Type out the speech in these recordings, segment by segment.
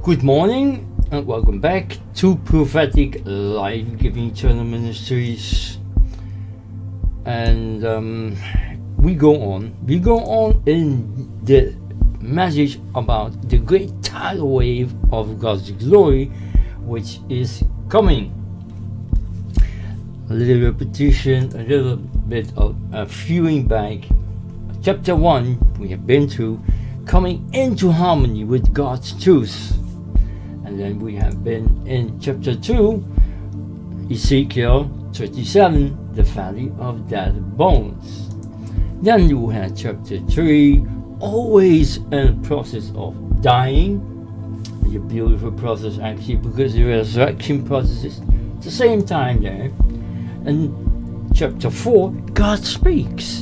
Good morning and welcome back to Prophetic Life-Giving Channel Ministries. And we go on in the message about the great tidal wave of God's glory, which is coming. A little repetition, a little bit of viewing back. Chapter 1 we have been through, coming into harmony with God's truth. And then we have been in chapter 2, Ezekiel 37, the valley of dead bones. Then you had chapter 3, always in a process of dying. A beautiful process actually, because the resurrection process is at the same time there. And chapter 4, God speaks.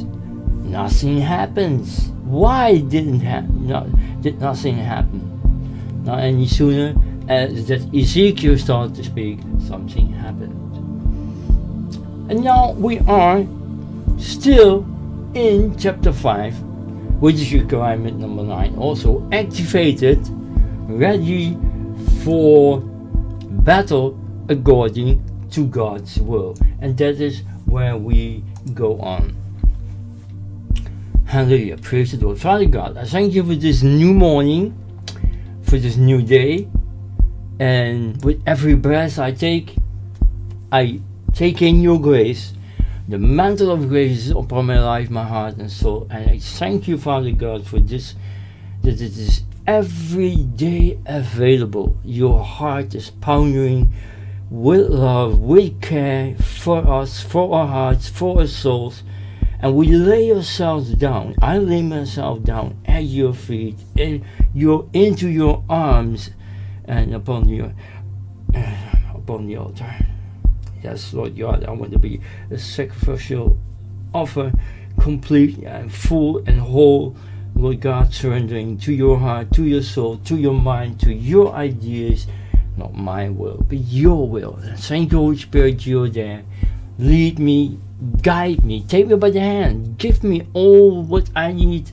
Nothing happens. Why did nothing happen? Not any sooner as that Ezekiel started to speak, something happened. And now we are still in chapter 5, which is requirement number 9, also activated, ready for battle according to God's will. And that is where we go on. Hallelujah, praise the Lord. Father God, I thank you for this new morning, for this new day. And with every breath I take in your grace. The mantle of grace is upon my life, my heart and soul. And I thank you, Father God, for this, that it is every day available. Your heart is pondering with love, with care for us, for our hearts, for our souls. And we lay ourselves down. I lay myself down at your feet, into your arms, and upon the altar. Yes, Lord God, I want to be a sacrificial offer, complete and full and whole, Lord God, surrendering to your heart, to your soul, to your mind, to your ideas, not my will, but your will. Thank you, Holy Spirit, you're there. Lead me, guide me, take me by the hand, give me all what I need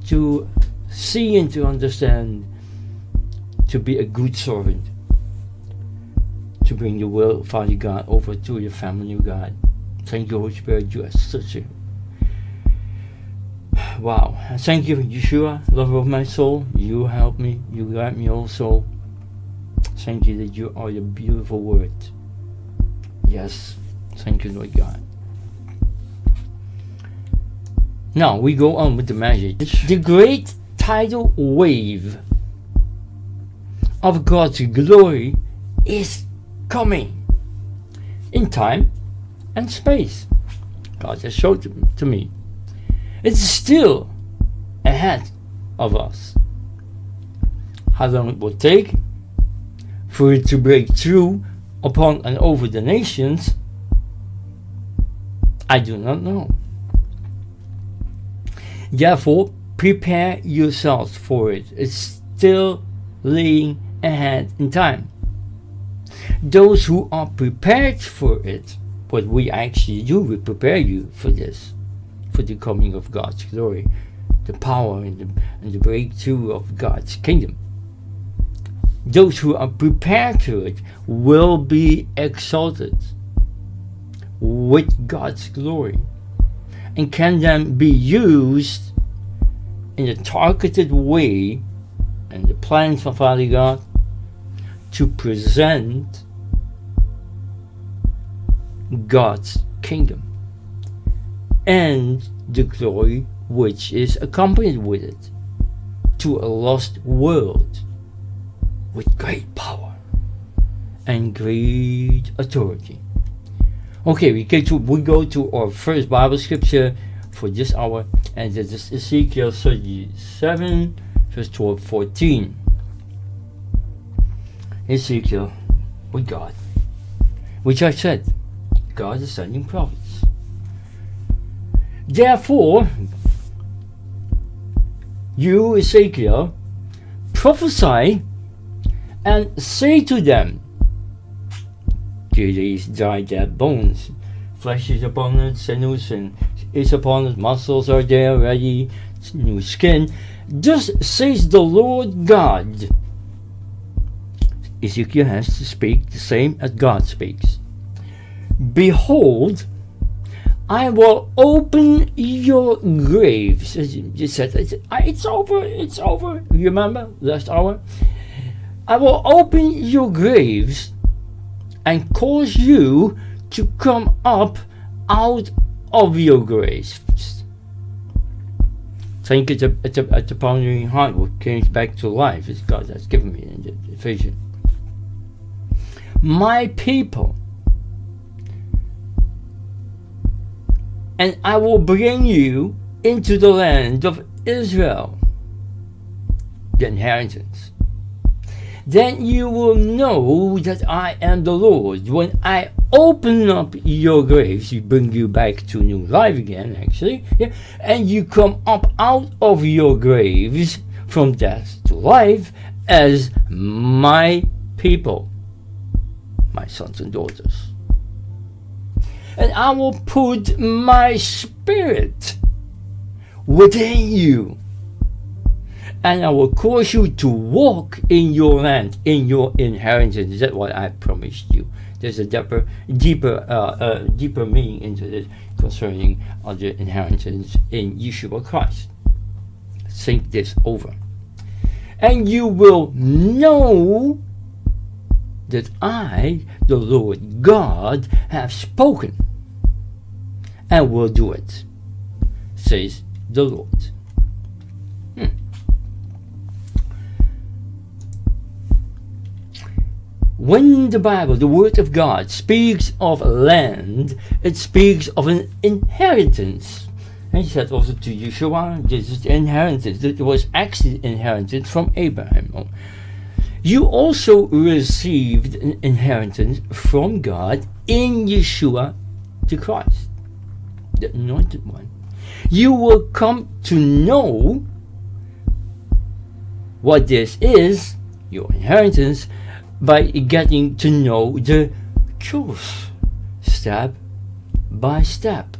to see and to understand, to be a good servant, to bring your will, Father God, over to your family, God. Thank you, Holy Spirit, you are such a wow. Thank you, Yeshua, lover of my soul. You help me, you guide me also. Thank you that you are the beautiful word. Yes, thank you, Lord God. Now we go on with the message. The great tidal wave of God's glory is coming in time and space. God has showed it to me. It's still ahead of us. How long it will take for it to break through upon and over the nations, I do not know. Therefore, prepare yourselves for it. It's still laying ahead in time. Those who are prepared for it, what we actually do, we prepare you for this, for the coming of God's glory, the power and the breakthrough of God's kingdom. Those who are prepared to it will be exalted with God's glory and can then be used in a targeted way and the plans of Father God to present God's kingdom and the glory which is accompanied with it to a lost world with great power and great authority. Okay, we go to our first Bible scripture for this hour, and this is Ezekiel 37 verse 12-14. Ezekiel with God, which I said, God is sending prophets. Therefore, you, Ezekiel, prophesy and say to them, these dry dead bones, flesh is upon it, sinews is upon it, muscles are there ready, new skin. Thus says the Lord God, Ezekiel has to speak the same as God speaks. Behold, I will open your graves. As you said, it's over. You remember last hour? I will open your graves and cause you to come up out of your graves. Think it's a pondering heart what comes back to life. It's God that's given me in the vision. My people, and I will bring you into the land of Israel, the inheritance. Then you will know that I am the Lord. When I open up your graves, you bring you back to new life again, actually, yeah, and you come up out of your graves from death to life as my people, my sons and daughters. And I will put my spirit within you, and I will cause you to walk in your land, in your inheritance. That's what I promised you. There's a deeper meaning into this concerning the inheritance in Yeshua Christ. Think this over. And you will know that I, the Lord God, have spoken and will do it, says the Lord. When the Bible, the Word of God, speaks of land, it speaks of an inheritance. And he said also to Yeshua, this is the inheritance. It was actually inheritance from Abraham. You also received an inheritance from God in Yeshua the Christ, the Anointed One. You will come to know what this is, your inheritance, by getting to know the truth, step by step.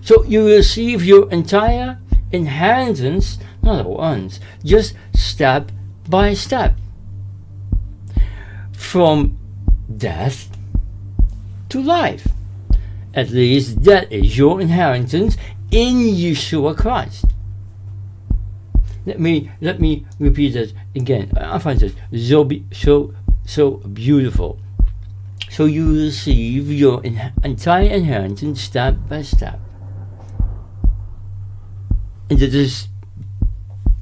So you receive your entire inheritance, not at once, just step by step. From death to life. At least that is your inheritance in Yeshua Christ. Let me repeat it again. I find it so beautiful. So you receive your entire inheritance step by step. And that is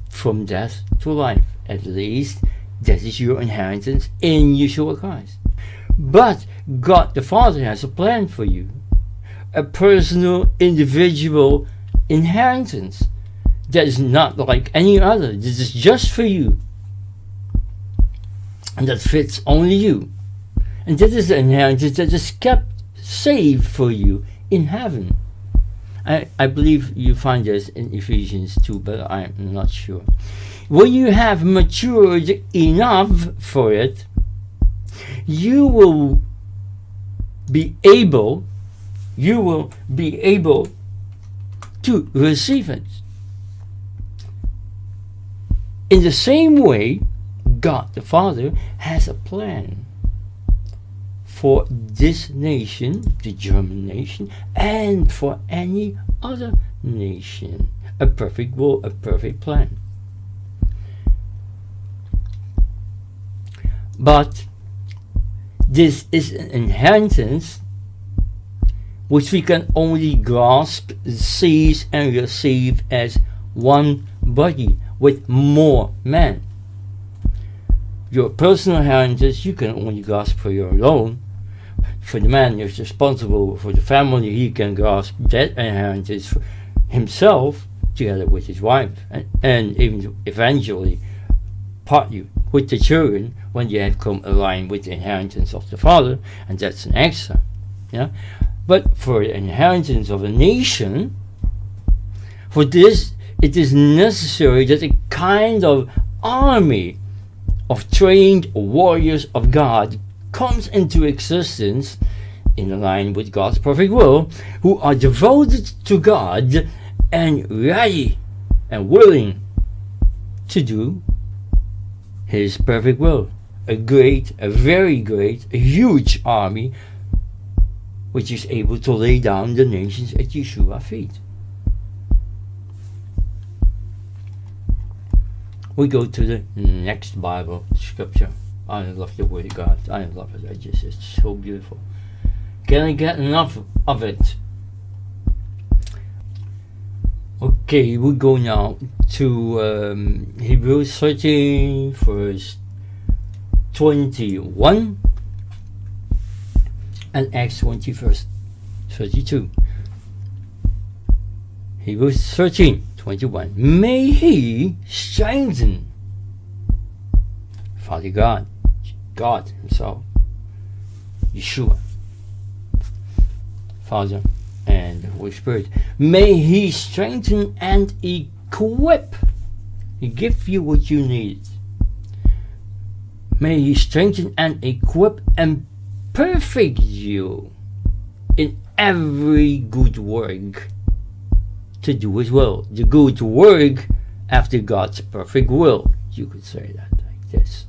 from death to life. At least that is your inheritance in Yeshua Christ. But God the Father has a plan for you. A personal, individual inheritance that is not like any other. This is just for you. And that fits only you. And that is the inheritance that is kept safe for you in heaven. I believe you find this in Ephesians 2, but I'm not sure. When you have matured enough for it, you will be able to receive it. In the same way, God the Father has a plan for this nation, the German nation, and for any other nation. A perfect will, a perfect plan. But this is an inheritance which we can only grasp, seize, and receive as one body with more men. Your personal inheritance you can only grasp for your own. For the man who's responsible for the family, he can grasp that inheritance for himself together with his wife, and even eventually partly with the children when they have come aligned with the inheritance of the father, and that's an extra. Yeah. But for the inheritance of a nation, for this it is necessary that a kind of army of trained warriors of God comes into existence in line with God's perfect will, who are devoted to God and ready and willing to do His perfect will. A very great, a huge army which is able to lay down the nations at Yeshua's feet. We go to the next Bible scripture. I love the Word of God. I love it. It's so beautiful. Can I get enough of it? Okay, we go now to Hebrews 13, verse 21, and Acts 20, verse 32. Hebrews 13, 21. May He strengthen, Father God, God Himself, Yeshua, Father and the Holy Spirit. May He strengthen and equip. He give you what you need. May He strengthen and equip and perfect you in every good work to do His will. The good work after God's perfect will. You could say that like this.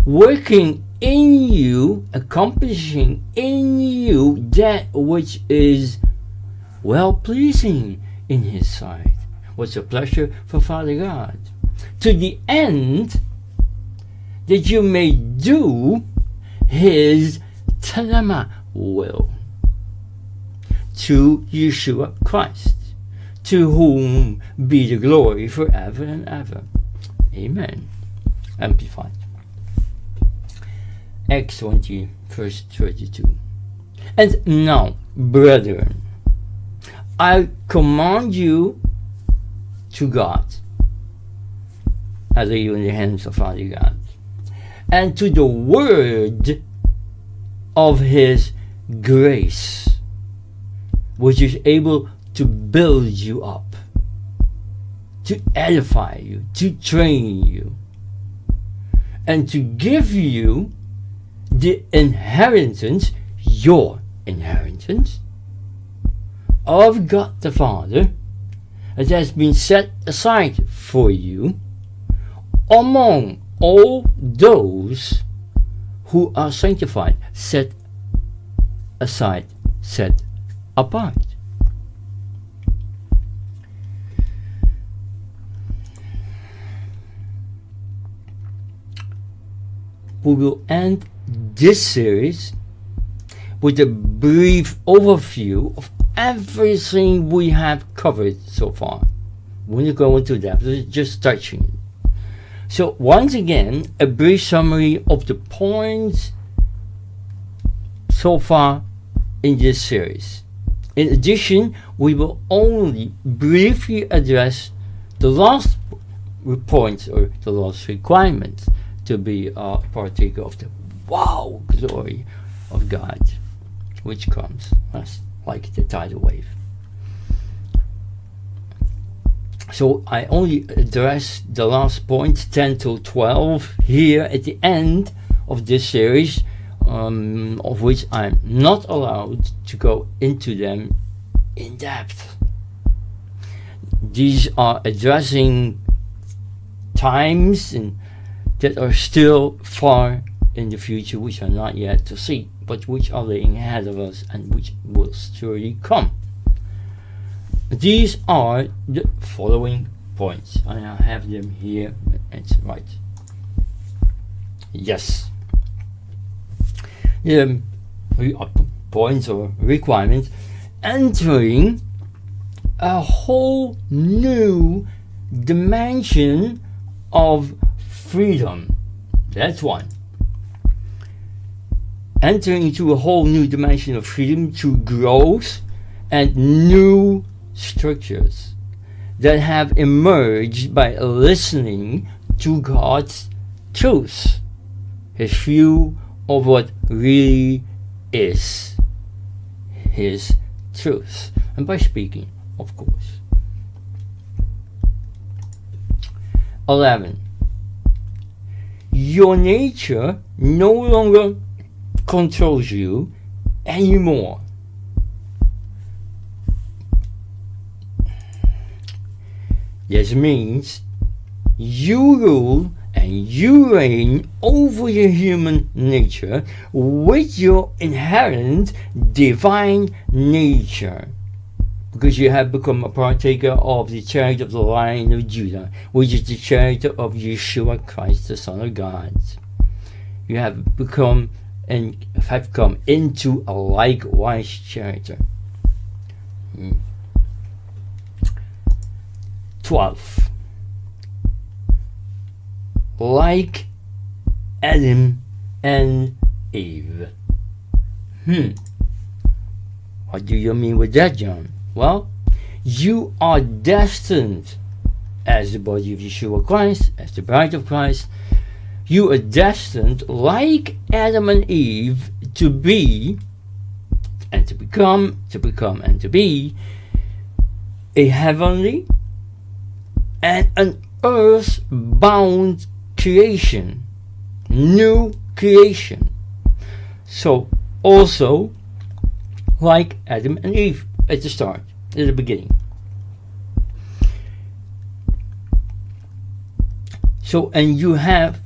Working in you, accomplishing in you that which is well-pleasing in His sight. What's a pleasure for Father God? To the end that you may do His telema will. To Yeshua Christ, to whom be the glory forever and ever. Amen. Amplified. Acts 20, verse 32. And now, brethren, I command you to God. I lay you in the hands of Father God. And to the word of His grace, which is able to build you up, to edify you, to train you, and to give you the inheritance, your inheritance, of God the Father, that has been set aside for you among all those who are sanctified, set aside, set apart. We will end this series with a brief overview of everything we have covered so far. When you go into depth, just touching it. So once again, a brief summary of the points so far in this series. In addition, we will only briefly address the last points or the last requirements to be a partaker of the wow glory of God, which comes like the tidal wave. So I only address the last point, 10 to 12, here at the end of this series, of which I'm not allowed to go into them in depth. These are addressing times and that are still far in the future, which are not yet to see, but which are laying ahead of us and which will surely come. These are the following points. I have them here. It's right. Yes. Points or requirements. Entering a whole new dimension of freedom. That's one. Entering into a whole new dimension of freedom to growth and new structures that have emerged by listening to God's truth, His view of what really is His truth, and by speaking, of course. 11. Your nature no longer controls you anymore. This means you rule and you reign over your human nature with your inherent divine nature, because you have become a partaker of the chariot of the Lion of Judah, which is the chariot of Yeshua Christ, the Son of God. You have become and have come into a likewise chariot. 12. Like Adam and Eve. What do you mean with that, John? Well, you are destined as the body of Yeshua Christ, as the bride of Christ. You are destined, like Adam and Eve, to be and to become and to be a heavenly and an earth-bound creation, new creation. So also like Adam and Eve at the start, at the beginning. So, and you have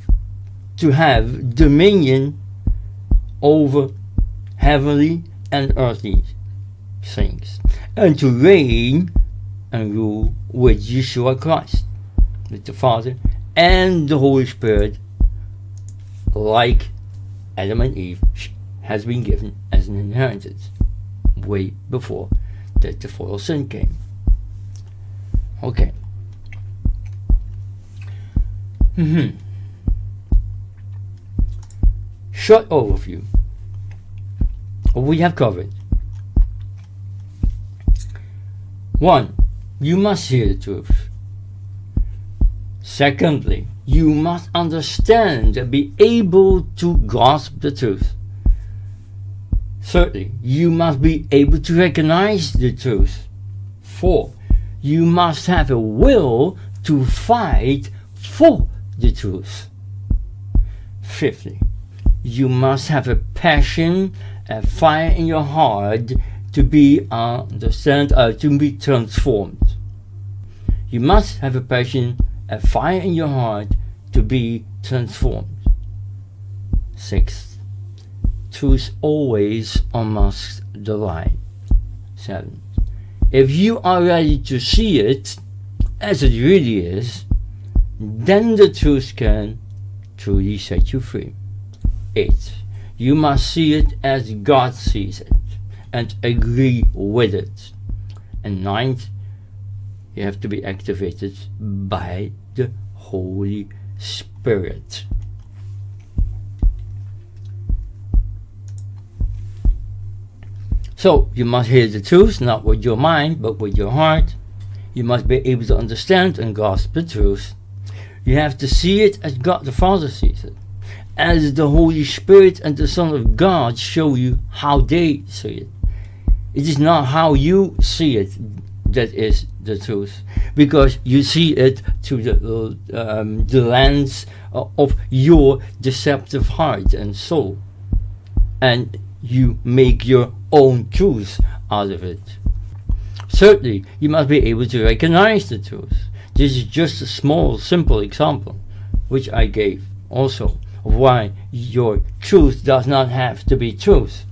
to have dominion over heavenly and earthly things, and to reign and rule with Yeshua Christ, with the Father and the Holy Spirit, like Adam and Eve has been given as an inheritance way before that the fall of sin came. Okay. Short overview of what we have covered. 1. You must hear the truth. Secondly, you must understand and be able to grasp the truth. Thirdly, you must be able to recognize the truth. 4. You must have a will to fight for the truth. 5thly, you must have a passion, a fire in your heart to be transformed. You must have a passion, a fire in your heart to be transformed. 6th, truth always unmasks the lie. 7th, if you are ready to see it as it really is, then the truth can truly set you free. 8th, you must see it as God sees it and agree with it. And 9th, you have to be activated by the Holy Spirit. So you must hear the truth, not with your mind but with your heart. You must be able to understand and grasp the truth. You have to see it as God the Father sees it, as the Holy Spirit and the Son of God show you how they see it. It is not how you see it that is the truth, because you see it through the lens of your deceptive heart and soul, and you make your own truth out of it. Thirdly, you must be able to recognize the truth. This is just a small, simple example, which I gave also, of why your truth does not have to be truth.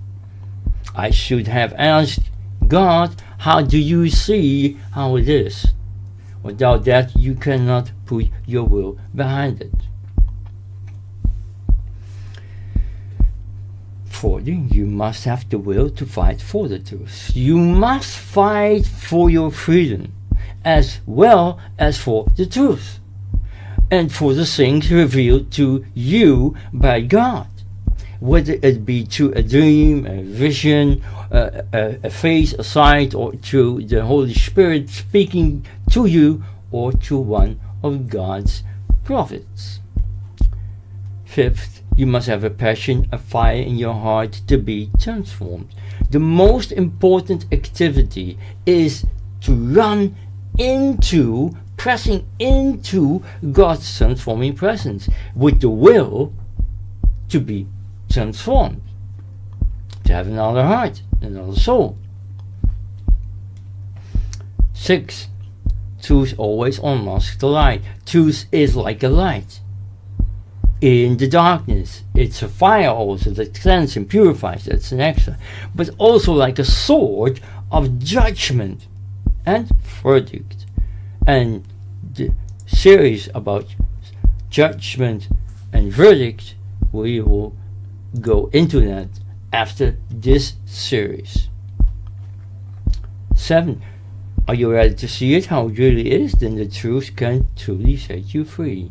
I should have asked God, how do you see how it is? Without that, you cannot put your will behind it. 40. You must have the will to fight for the truth. You must fight for your freedom as well as for the truth, and for the things revealed to you by God, whether it be through a dream, a vision, a face, a sight, or through the Holy Spirit speaking to you, or through one of God's prophets. 5th, you must have a passion, a fire in your heart to be transformed. The most important activity is to run into, pressing into God's transforming presence with the will to be transformed, to have another heart, another soul. 6. Truth always unmasks the light. Truth is like a light. in the darkness. It's a fire also that cleanses and purifies. That's an extra. But also like a sword of judgment and verdict. And the series about judgment and verdict, we will go into that after this series. 7. Are you ready to see it how it really is? Then the truth can truly set you free.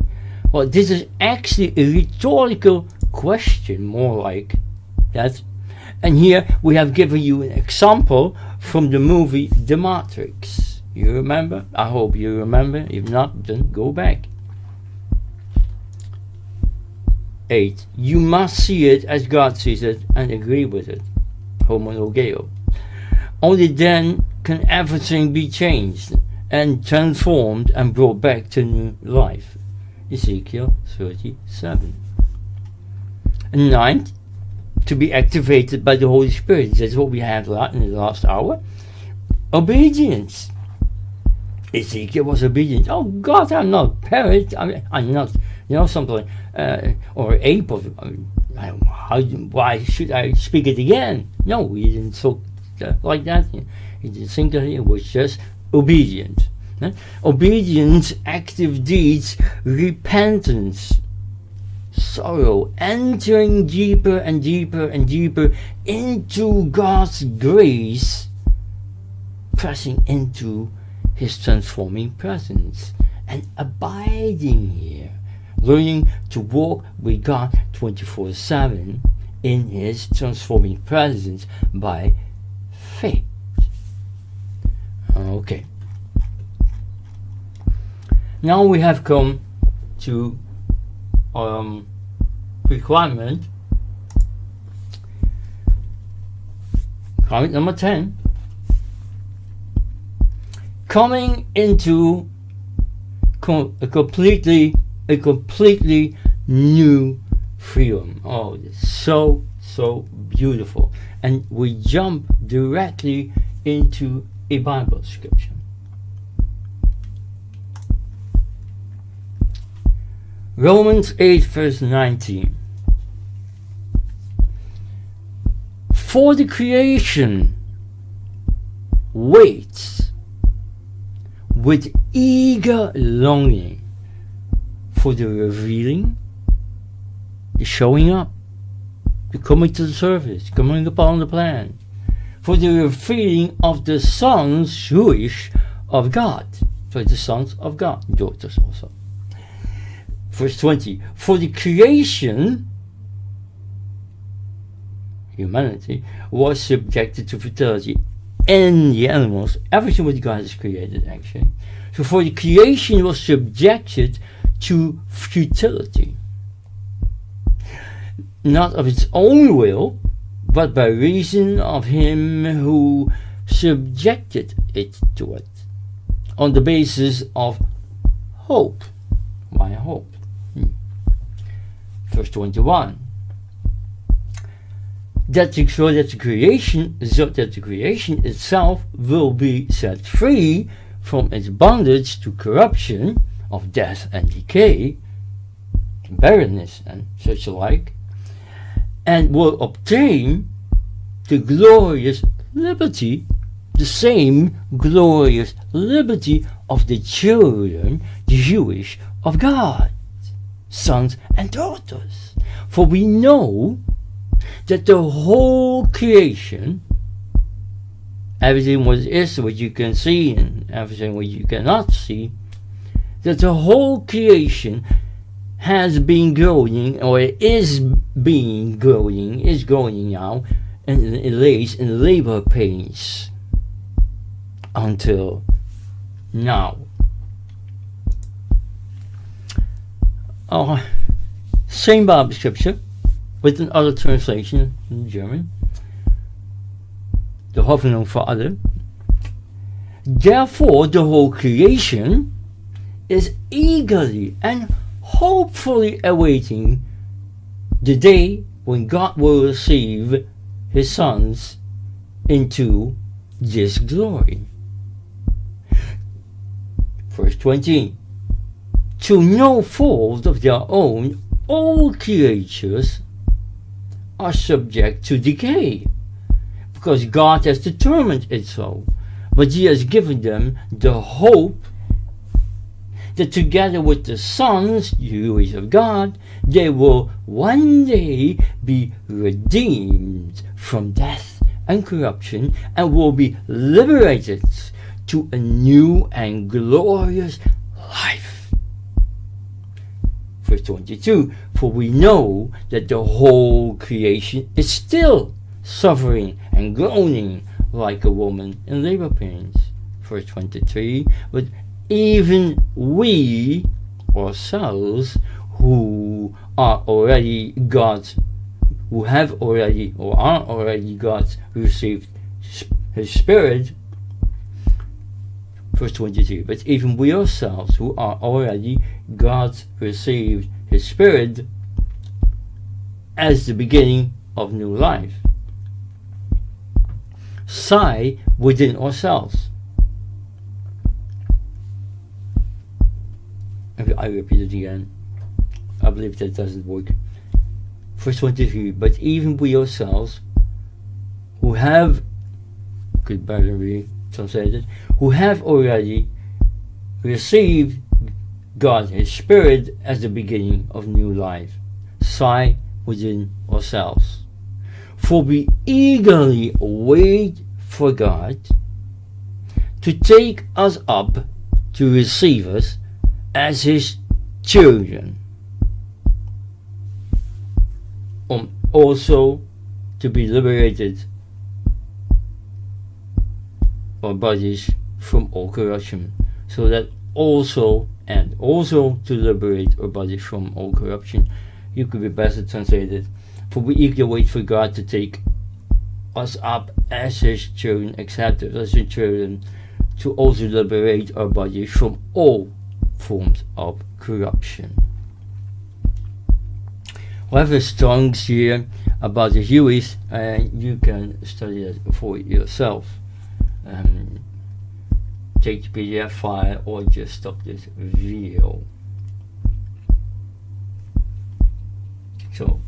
Well, this is actually a rhetorical question, more like that. And here we have given you an example from the movie The Matrix. You remember? I hope you remember. If not, then go back. 8. You must see it as God sees it and agree with it. Homologeo. Only then can everything be changed and transformed and brought back to new life. Ezekiel 37. And 9. To be activated by the Holy Spirit. That's what we had in the last hour. Obedience. Ezekiel was obedient. Oh God, I'm not a parrot. I'm not, something or ape. Why should I speak it again? No, he didn't talk like that. He didn't think that. It was just obedient. Obedience, active deeds, repentance, sorrow, entering deeper and deeper and deeper into God's grace, pressing into His transforming presence and abiding here, learning to walk with God 24/7 in His transforming presence by faith. Okay. Now we have come to requirement number 10. Coming into a completely new freedom. Oh, it's so beautiful. And we jump directly into a Bible scripture. Romans 8 verse 19. For the creation waits with eager longing for the revealing, the showing up, the coming to the surface, coming upon the plan, for the revealing of the sons, Jewish, of God. So the sons of God, daughters also. Verse 20, for the creation, humanity, was subjected to fertility, and the animals, everything what God has created actually. So for the creation was subjected to futility, not of its own will, but by reason of Him who subjected it to it, on the basis of hope. Why hope? Verse 21. So that the creation itself will be set free from its bondage to corruption of death and decay, barrenness and such like, and will obtain the glorious liberty, the same glorious liberty of the children, the Jewish, of God, sons and daughters. For we know that the whole creation, everything what is, what you can see, and everything what you cannot see, that the whole creation has been growing, or is growing now, and it lays in labor pains until now. Same Bible scripture with another translation in German. The Hoffnung für alle. Therefore, the whole creation is eagerly and hopefully awaiting the day when God will receive His sons into this glory. Verse 20. To no fault of their own all creatures are subject to decay, because God has determined it so. But He has given them the hope that together with the sons, the of God, they will one day be redeemed from death and corruption and will be liberated to a new and glorious life. Verse 22, for we know that the whole creation is still suffering and groaning like a woman in labor pains. Verse 23, but even we ourselves who are already God's, who have already or are already God's, received His Spirit. Verse 23, but even we ourselves who are already God's received His Spirit as the beginning of new life, sigh within ourselves. I repeat it again. I believe that doesn't work. Verse 23, but even we ourselves who have, could better be translated, who have already received God His Spirit as the beginning of new life, sigh within ourselves. For we eagerly wait for God to take us up, to receive us as His children, also to be liberated our bodies from all corruption, so that also to liberate our bodies from all corruption. You could be better translated, for we eagerly wait for God to take us up as His children, accepted as His children, to also liberate our bodies from all forms of corruption. We have a Strong's here about the VIEWW, and you can study it for yourself. Take the PDF file or just stop this video. So,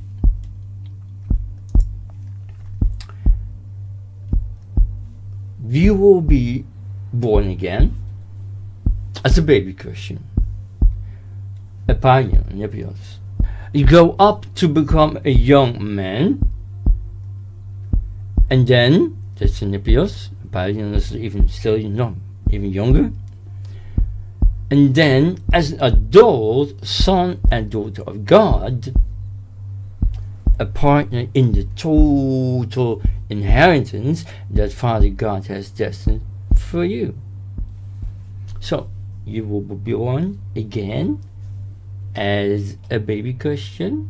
you will be born again as a baby Christian, a pioneer, Nepios. You grow up to become a young man, and then, that's Nepios, a pioneer is even still young, even younger, and then as an adult son and daughter of God, a partner in the total inheritance that Father God has destined for you. So, you will be born again as a baby Christian,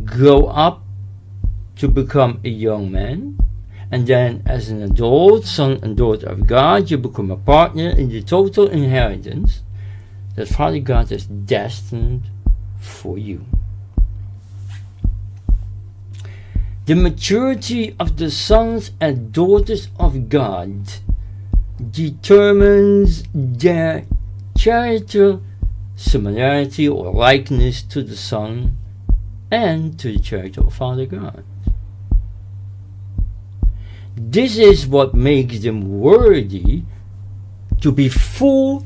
grow up to become a young man, and then as an adult son and daughter of God, you become a partner in the total inheritance that Father God has destined for you. The maturity of the sons and daughters of God determines their character similarity or likeness to the Son and to the character of Father God. This is what makes them worthy to be full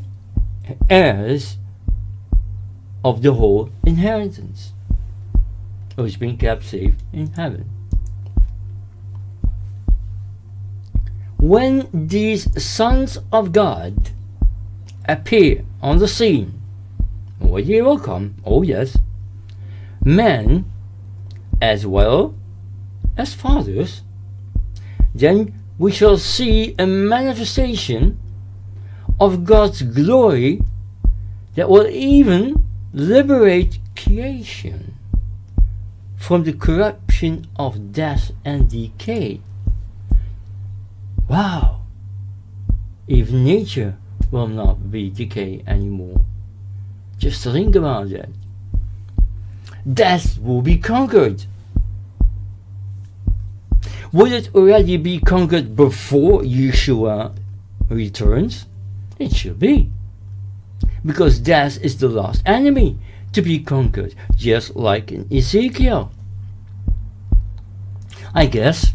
heirs of the whole inheritance, which is being kept safe in heaven. When these sons of God appear on the scene, what day will come, oh yes, men as well as fathers, then we shall see a manifestation of God's glory that will even liberate creation from the corruption of death and decay. Wow! Even nature will not be decay anymore. Just think about that. Death will be conquered. Will it already be conquered before Yeshua returns? It should be. Because death is the last enemy to be conquered, just like in Ezekiel. I guess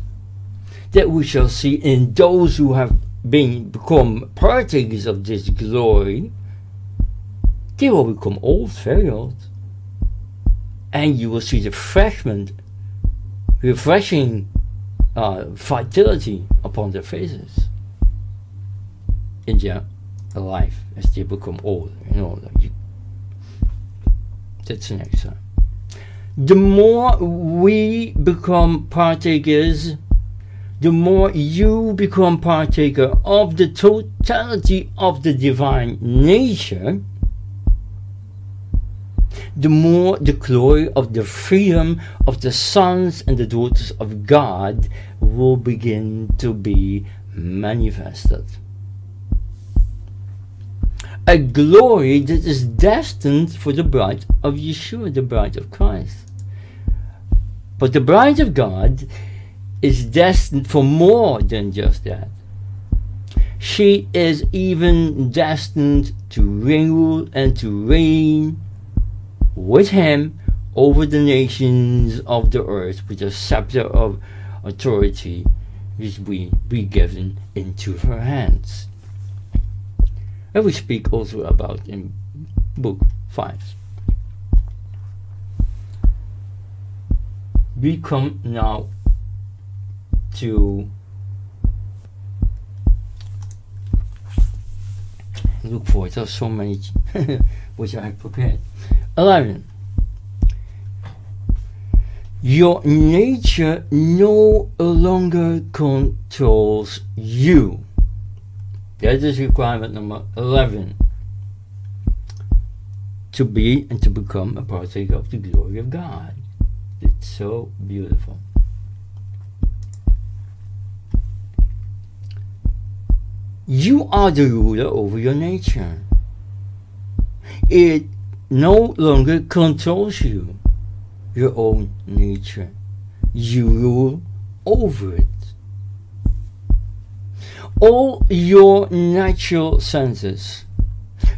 that we shall see in those who have become partakers of this glory, they will become old, very old. And you will see the refreshing vitality upon their faces in their life as they become old. That's the next time. The more we become partakers, the more you become partaker of the totality of the divine nature, the more the glory of the freedom of the sons and the daughters of God will begin to be manifested. A glory that is destined for the bride of Yeshua, the bride of Christ. But the bride of God is destined for more than just that. She is even destined to rule and to reign with him over the nations of the earth, with a scepter of authority which will be given into her hands. And we speak also about in book 5. We come now to look for it. There's so many which I have prepared. 11. Your nature no longer controls you. That is requirement number 11. To be and to become a partaker of the glory of God. It's so beautiful. You are the ruler over your nature. It no longer controls you, your own nature. You rule over it. All your natural senses,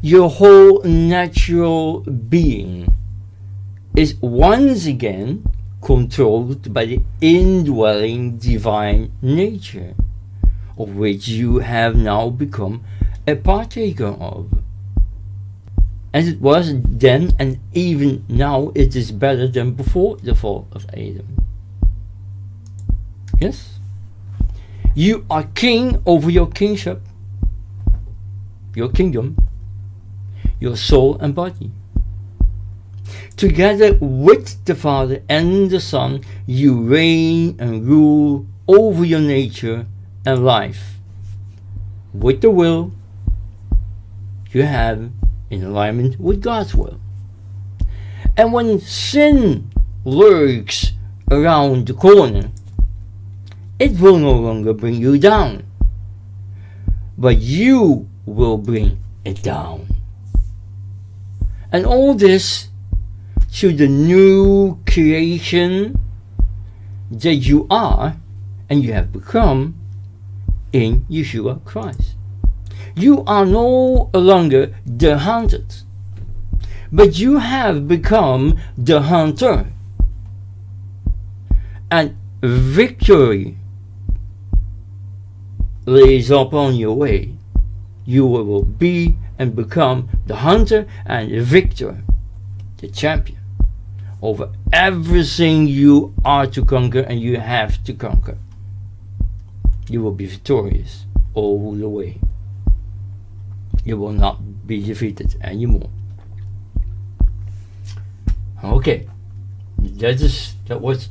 your whole natural being is once again controlled by the indwelling divine nature, of which you have now become a partaker of. As it was then and even now, it is better than before the fall of Adam. Yes? You are king over your kingship, your kingdom, your soul and body. Together with the Father and the Son, you reign and rule over your nature and life, with the will you have in alignment with God's will. And when sin lurks around the corner, it will no longer bring you down, but you will bring it down. And all this through the new creation that you are and you have become in Yeshua Christ. You are no longer the hunted, but you have become the hunter. And victory lays upon your way. You will be and become the hunter and the victor, the champion over everything you are to conquer and you have to conquer. You will be victorious all the way. You will not be defeated anymore. Okay, that was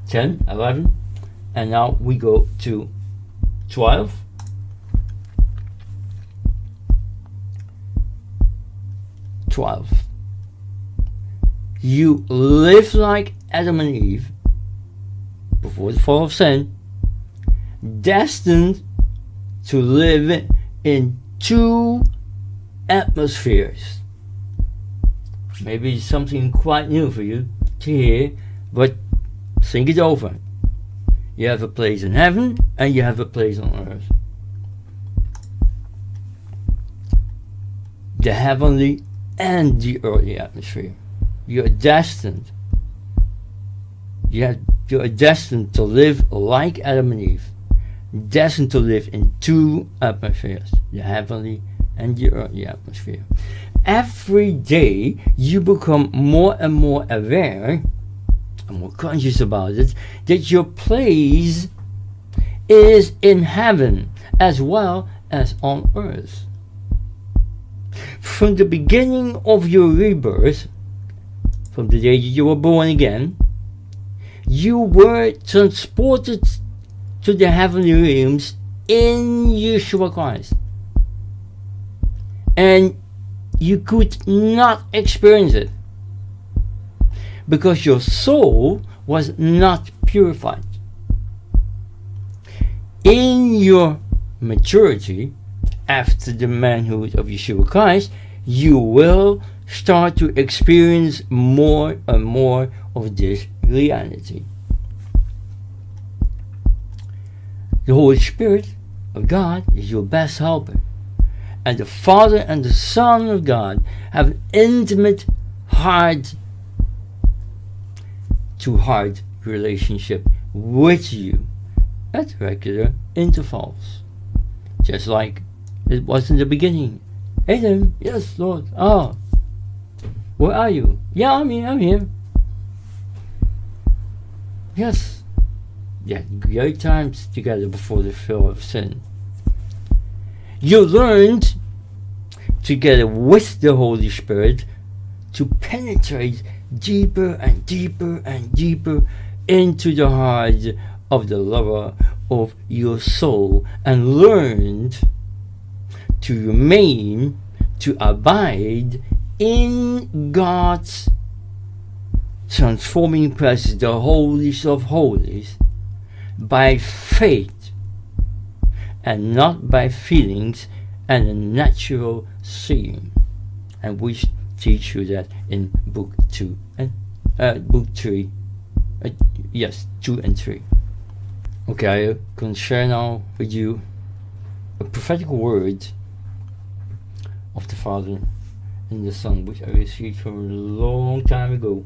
10, 11, and now we go to 12. 12. You live like Adam and Eve before the fall of sin, destined to live in two atmospheres. Maybe something quite new for you to hear, but think it over. You have a place in heaven and you have a place on earth. The heavenly and the earthly atmosphere. You're destined. You're destined to live like Adam and Eve. Destined to live in two atmospheres, the heavenly and the earthly atmosphere. Every day you become more and more aware and more conscious about it, that your place is in heaven as well as on earth. From the beginning of your rebirth, from the day you were born again, you were transported to the heavenly realms in Yeshua Christ. And you could not experience it because your soul was not purified. In your maturity, after the manhood of Yeshua Christ, you will start to experience more and more of this reality. The Holy Spirit of God is your best helper. And the Father and the Son of God have an intimate heart-to-heart relationship with you at regular intervals. Just like it was in the beginning. Adam, yes, Lord. Oh, where are you? Yeah, I'm here. Yes. Yeah, great times together before the fall of sin. You learned, together with the Holy Spirit, to penetrate deeper and deeper and deeper into the heart of the lover of your soul, and learned to remain, to abide in God's transforming presence, the holiest of holies, by faith and not by feelings and a natural seeing. And we teach you that in book 2 and book 3. Yes, 2 and 3. Okay, I can share now with you a prophetic word of the Father and the Son, which I received from a long time ago.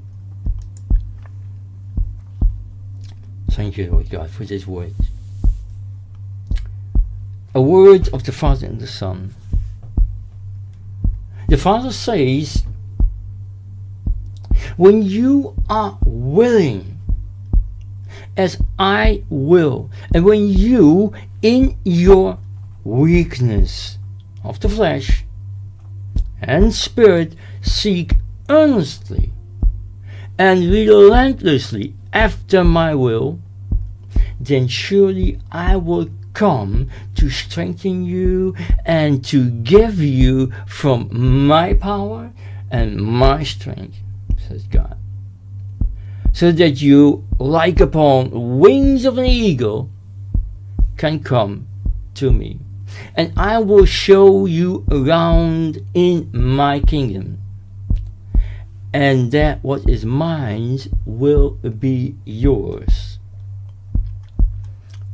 Thank you, Lord God, for this word. A word of the Father and the Son. The Father says, when you are willing, as I will, and when you, in your weakness of the flesh and spirit, seek earnestly and relentlessly after my will, then surely I will come to strengthen you and to give you from my power and my strength, says God, so that you, like upon wings of an eagle, can come to me, and I will show you around in my kingdom, and that what is mine will be yours.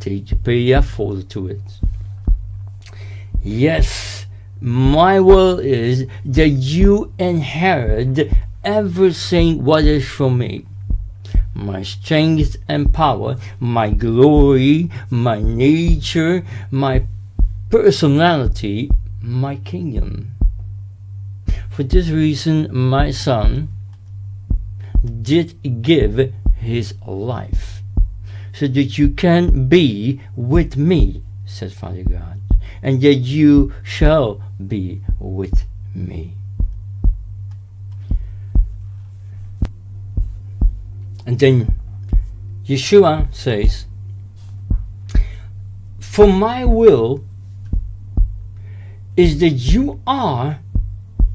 Take the PDF folder to it. Yes, my will is that you inherit everything what is from me. My strength and power, my glory, my nature, my personality, my kingdom. For this reason, my Son did give his life, so that you can be with me, says Father God, and that you shall be with me. And then Yeshua says, for my will is that you are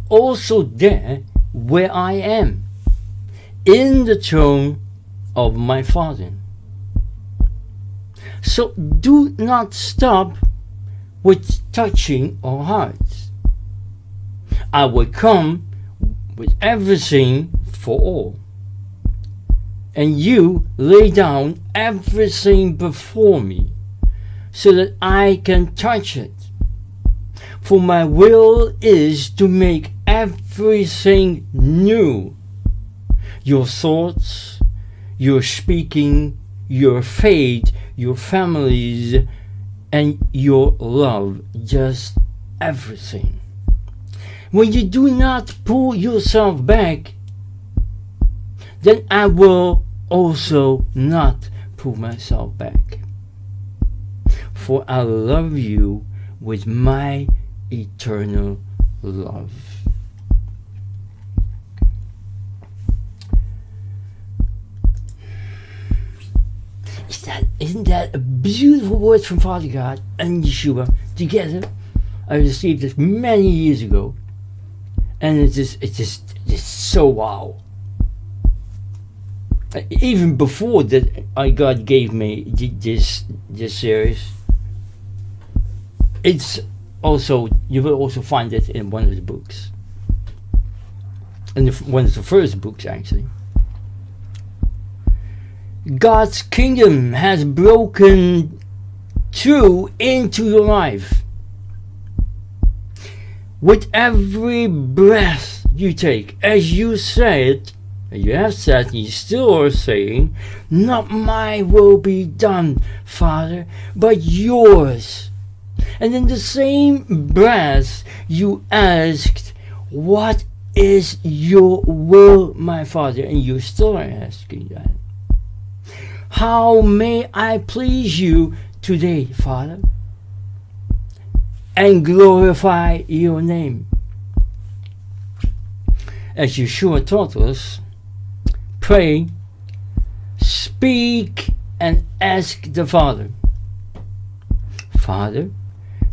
also there where I am, in the throne of my Father. So do not stop with touching our hearts. I will come with everything for all, and you lay down everything before me, so that I can touch it. For my will is to make everything new. Your thoughts, your speaking, your faith, your families, and your love, just everything. When you do not pull yourself back, then I will also not pull myself back. For I love you with my eternal love. Isn't that a beautiful word from Father God and Yeshua together? I received this many years ago, and it's just so wow. Even before that, God gave me this series. It's also, you will also find it in one of the books, in one of the first books actually. God's kingdom has broken through into your life. With every breath you take, as you said, you have said, and you still are saying, not my will be done, Father, but yours. And in the same breath, you asked, what is your will, my Father? And you still are asking that. How may I please you today, Father, and glorify your name? As Yeshua taught us, pray, speak, and ask the Father. Father,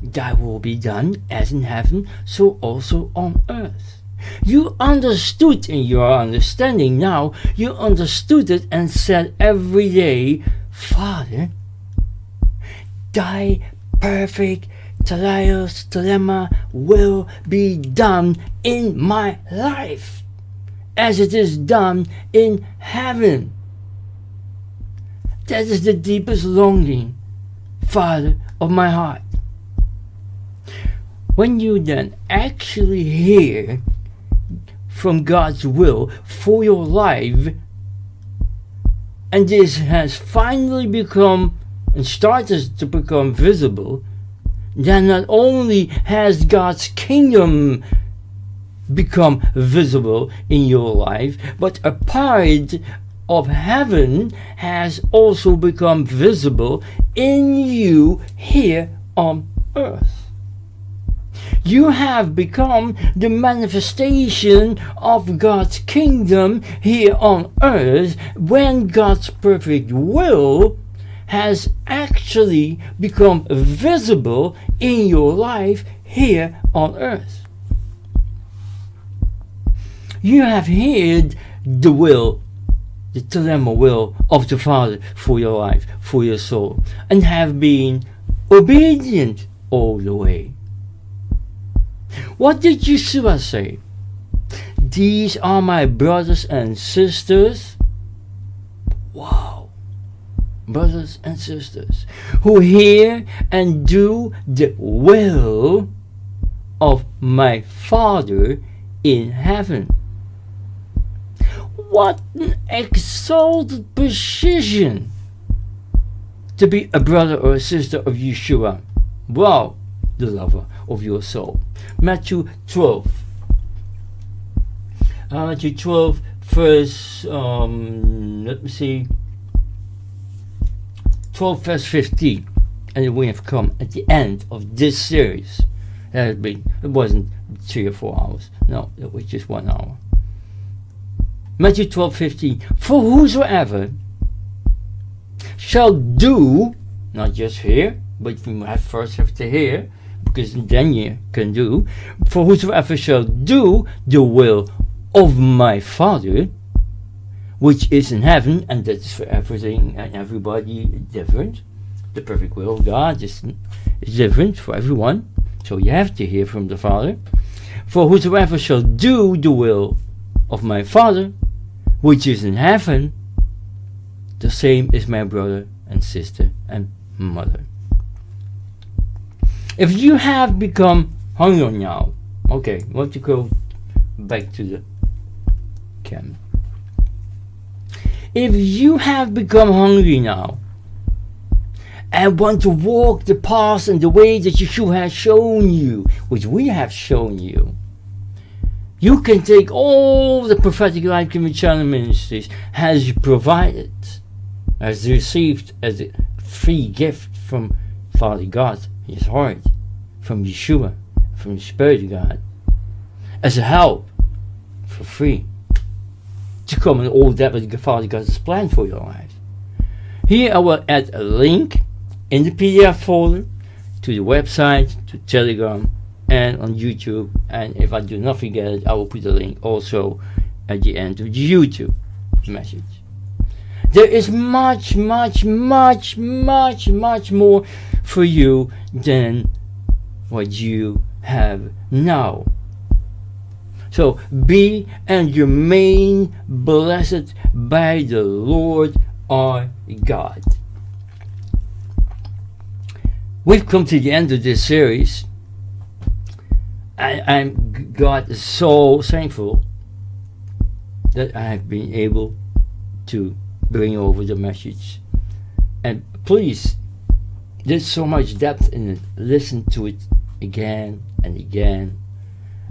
thy will be done as in heaven, so also on earth. You understood in your understanding now, you understood it and said every day, Father, thy perfect telema will be done in my life, as it is done in heaven. That is the deepest longing, Father, of my heart. When you then actually hear from God's will for your life, and this has finally become and started to become visible, then not only has God's kingdom become visible in your life, but a part of heaven has also become visible in you here on earth. You have become the manifestation of God's kingdom here on earth, when God's perfect will has actually become visible in your life here on earth. You have heard the will, the telema will of the Father for your life, for your soul, and have been obedient all the way. What did Yeshua say? These are my brothers and sisters. Wow. Brothers and sisters who hear and do the will of my Father in heaven. What an exalted position to be a brother or a sister of Yeshua. Wow. The lover of your soul. Matthew 12. Matthew 12 verse, let me see, 12 verse 15. And we have come at the end of this series. It wasn't 3 or 4 hours. No, it was just 1 hour. Matthew 12:15. For whosoever shall do, not just hear, but we first have to hear, because then you can do. For whosoever shall do the will of my Father, which is in heaven, and that's for everything and everybody different. The perfect will of God is different for everyone, so you have to hear from the Father. For whosoever shall do the will of my Father, which is in heaven, the same is my brother and sister and mother. If you have become hungry now, okay, want to go back to the camp. If you have become hungry now and want to walk the path and the way that Yeshua has shown you, which we have shown you, you can take all the prophetic life giving channel ministries has provided, has received as a free gift from Father God, His heart, from Yeshua, from the Spirit of God, as a help for free to come and all that what Father God has planned for your life. Here I will add a link in the PDF folder to the website, to Telegram, and on YouTube. And if I do not forget it, I will put a link also at the end of the YouTube message. There is much more for you than what you have now. So be and remain blessed by the Lord our God. We've come to the end of this series. I'm God is so thankful that I have been able to bring over the message. And please, there's so much depth in it. Listen to it again and again.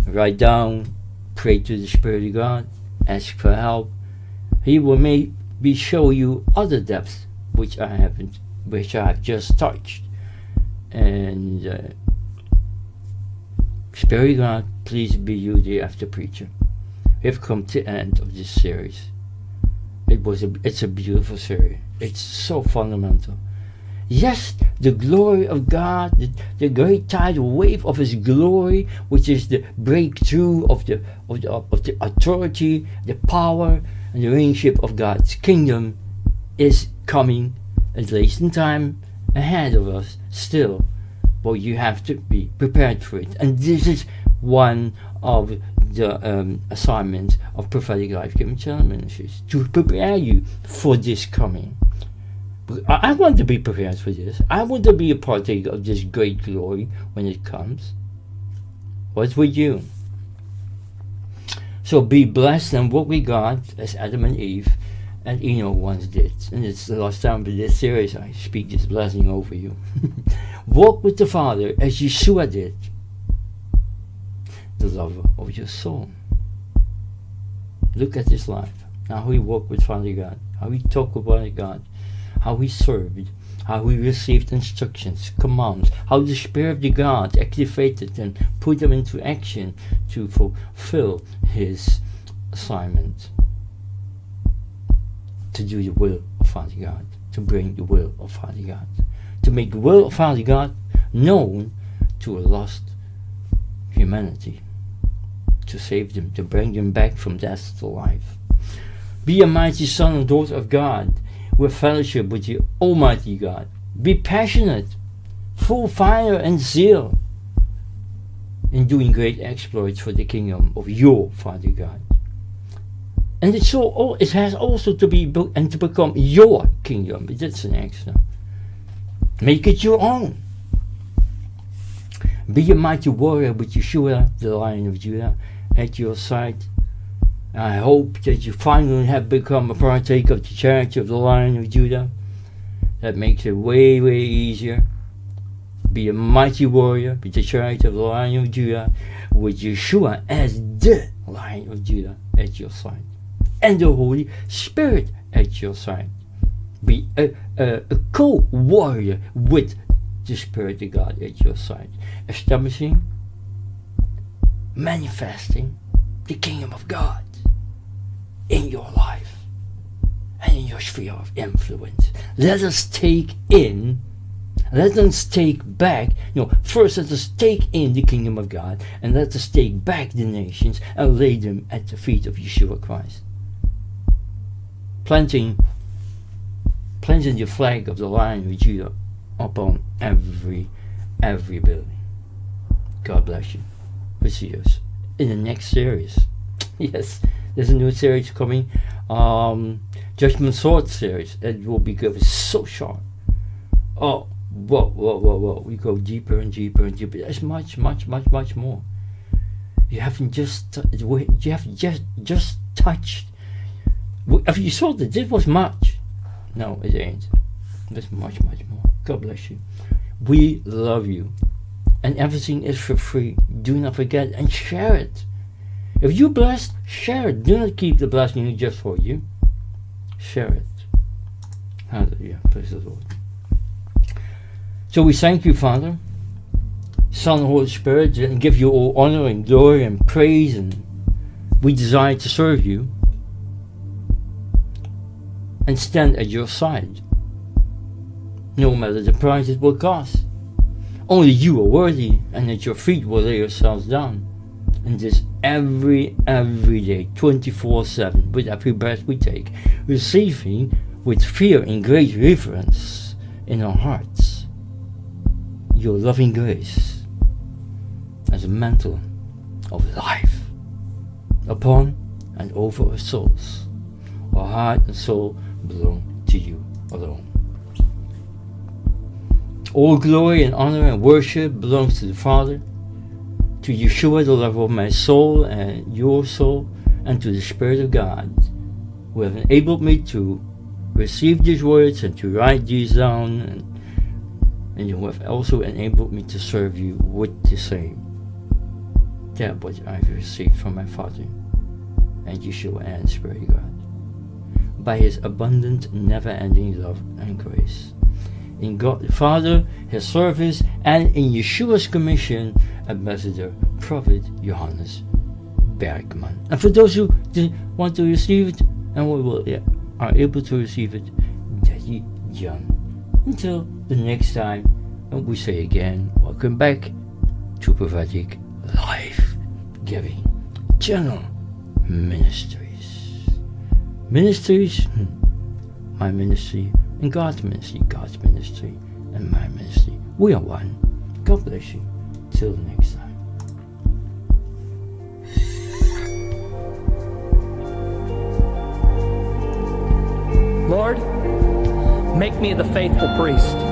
Write down, pray to the Spirit of God, ask for help. He will maybe show you other depths which I have just touched. And Spirit of God, please be you the after preacher. We have come to the end of this series. It's a beautiful series. It's so fundamental. Yes, the glory of God, the great tidal wave of His glory, which is the breakthrough of the authority, the power, and the reignship of God's kingdom, is coming at least in time ahead of us still. But you have to be prepared for it. And this is one of the assignments of Prophetic Life Giving Channel Ministries, to prepare you for this coming. I want to be prepared for this. I want to be a partaker of this great glory when it comes. What's with you? So be blessed and walk with God as Adam and Eve and Enoch once did. And it's the last time in this series I speak this blessing over you. Walk with the Father as Yeshua did, the lover of your soul. Look at his life. How he walked with Father God, how he talked about God, how he served, how he received instructions, commands, how the Spirit of God activated and put them into action to fulfill his assignment, to do the will of Father God, to bring the will of Father God, to make the will of Father God known to a lost humanity, to save them, to bring them back from death to life. Be a mighty son and daughter of God, with fellowship with the Almighty God. Be passionate, full fire and zeal in doing great exploits for the kingdom of your Father God. And it has also to be and to become your kingdom. That's an extra. Make it your own. Be a mighty warrior with Yeshua, the Lion of Judah, at your side. I hope that you finally have become a partaker of the charity of the Lion of Judah. That makes it way easier. Be a mighty warrior with the charity of the Lion of Judah, with Yeshua as the Lion of Judah at your side, and the Holy Spirit at your side. Be a co-warrior with the Spirit of God at your side, establishing, manifesting the kingdom of God in your life and in your sphere of influence. Let us take back, first let us take in the kingdom of God, and let us take back the nations and lay them at the feet of Yeshua Christ. Planting the flag of the Lion of Judah upon every building. God bless you. We'll see us in the next series. Yes, there's a new series coming, Judgment Sword series. It will be good. It's so sharp. Oh, whoa. We go deeper and deeper and deeper. There's much more. You haven't just touched. If you thought that this was much, no, it ain't. There's much more. God bless you. We love you, and everything is for free. Do not forget and share it. If you're blessed, share it. Do not keep the blessing just for you. Share it. Hallelujah. Praise the Lord. So we thank you, Father, Son, and Holy Spirit, and give you all honor and glory and praise, and we desire to serve you and stand at your side, no matter the price it will cost. Only you are worthy, and at your feet will lay ourselves down. And this every day, 24/7, with every breath we take, receiving with fear and great reverence in our hearts your loving grace as a mantle of life upon and over our souls. Our heart and soul belong to you alone. All glory and honor and worship belongs to the Father, to Yeshua, the lover of my soul and your soul, and to the Spirit of God, who have enabled me to receive these words and to write these down, and who have also enabled me to serve you with the same. That what I've received from my Father and Yeshua and Spirit of God, by his abundant, never-ending love and grace. In God the Father, his service, and in Yeshua's commission, Ambassador Prophet Johannes Bergman. And for those who want to receive it and are able to receive it, Daddy John. Until the next time, and we say again, welcome back to Prophetic Life-Giving Channel Ministries. My ministry, and God's ministry, and my ministry. We are one. God bless you. Till next time. Lord, make me the faithful priest.